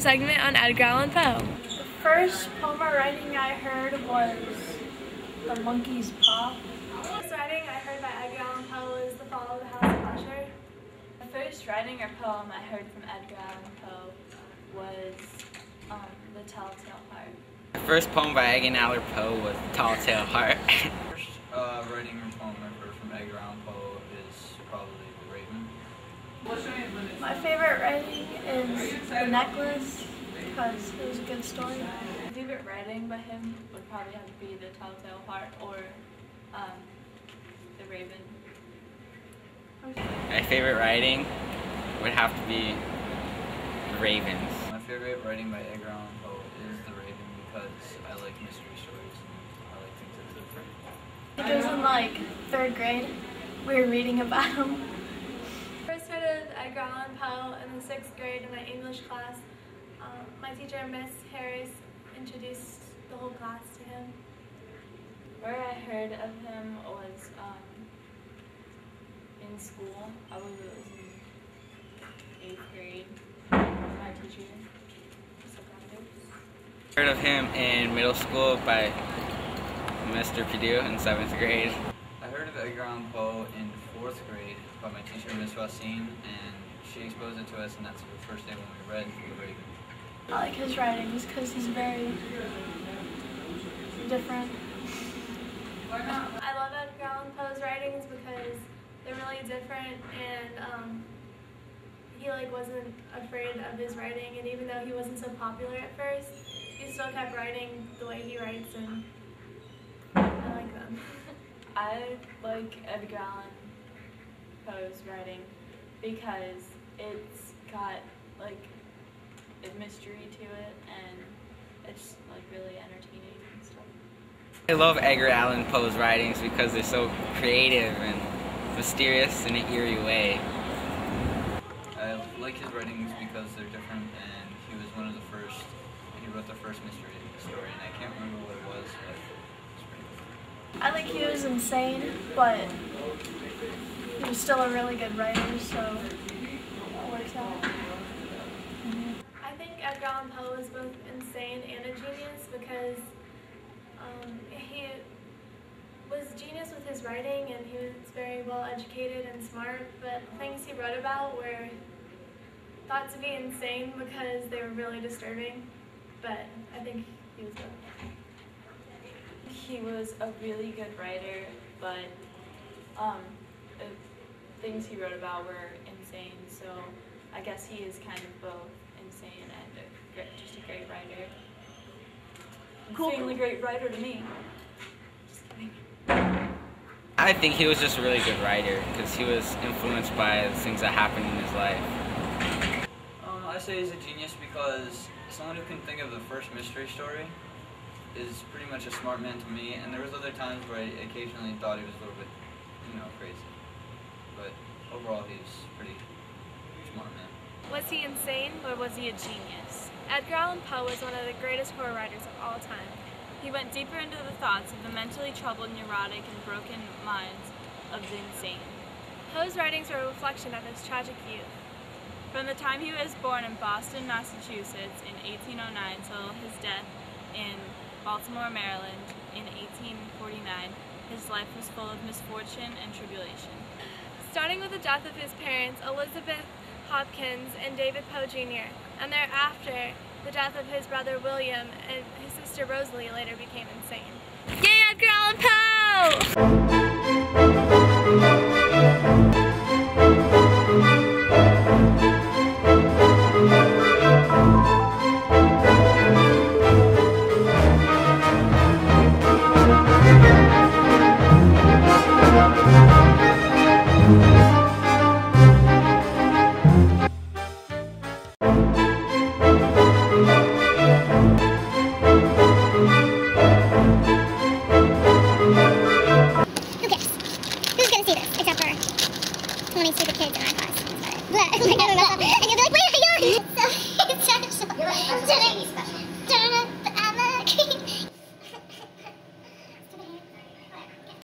segment on Edgar Allan Poe. The first poem writing I heard was The Monkey's Paw. The first writing I heard by Edgar Allan Poe was The Fall of the House of Usher. The first writing or poem I heard from Edgar Allan Poe was The Telltale Heart. The first poem by Edgar Allan Poe was Telltale Heart. First writing or poem I heard from Edgar Allan Poe is probably The Raven. My favorite writing is The Necklace because it was a good story. My favorite writing by him would probably have to be The Telltale Heart or The Raven. My favorite writing would have to be The Ravens. My favorite writing by Edgar Allan Poe is The Raven because I like mystery stories and I like things that are different. It was in like 3rd grade. We were reading about him. I first heard of Edgar Allan Poe in the 6th grade in my English class. My teacher, Miss Harris, introduced the whole class to him. Where I heard of him was in school. I believe it was in 8th grade. My teacher. I heard of him in middle school by Mr. Purdue in 7th grade. I heard of Edgar Allan Poe in 4th grade by my teacher, Miss Racine, and she exposed it to us, and that's the first day when we read The Raven. I like his writings because he's very different. I love Edgar Allan Poe's writings because they're really different, and he wasn't afraid of his writing, and even though he wasn't so popular at first, he still kept writing the way he writes, and I like them. I like Edgar Allan Poe's writing because it's got a mystery to it and it's really entertaining and stuff. I love Edgar Allan Poe's writings because they're so creative and mysterious in an eerie way. I like his writings because they're different, and he was one of the first. He wrote the first mystery story, and I can't remember what it was, but it's pretty cool. I think he was insane, but he was still a really good writer, so it works out. I think Edgar Allan Poe is both insane and a genius because he was a genius with his writing and he was very well educated and smart, but things he wrote about were thought to be insane because they were really disturbing, but I think he was good. He was a really good writer, but the things he wrote about were insane, so I guess he is kind of both insane and just a great writer. Insanely great writer to me. Just kidding. I think he was just a really good writer because he was influenced by the things that happened in his life. I say he's a genius because someone who can think of the first mystery story is pretty much a smart man to me, and there was other times where I occasionally thought he was a little bit, crazy. But overall, he's a pretty smart man. Was he insane or was he a genius? Edgar Allan Poe was one of the greatest horror writers of all time. He went deeper into the thoughts of the mentally troubled, neurotic, and broken minds of the insane. Poe's writings were a reflection of his tragic youth. From the time he was born in Boston, Massachusetts in 1809 till his death in Baltimore, Maryland in 1849, his life was full of misfortune and tribulation. Starting with the death of his parents, Elizabeth Hopkins and David Poe Jr., and thereafter the death of his brother William and his sister Rosalie later became insane. Yay, Edgar Allan Poe!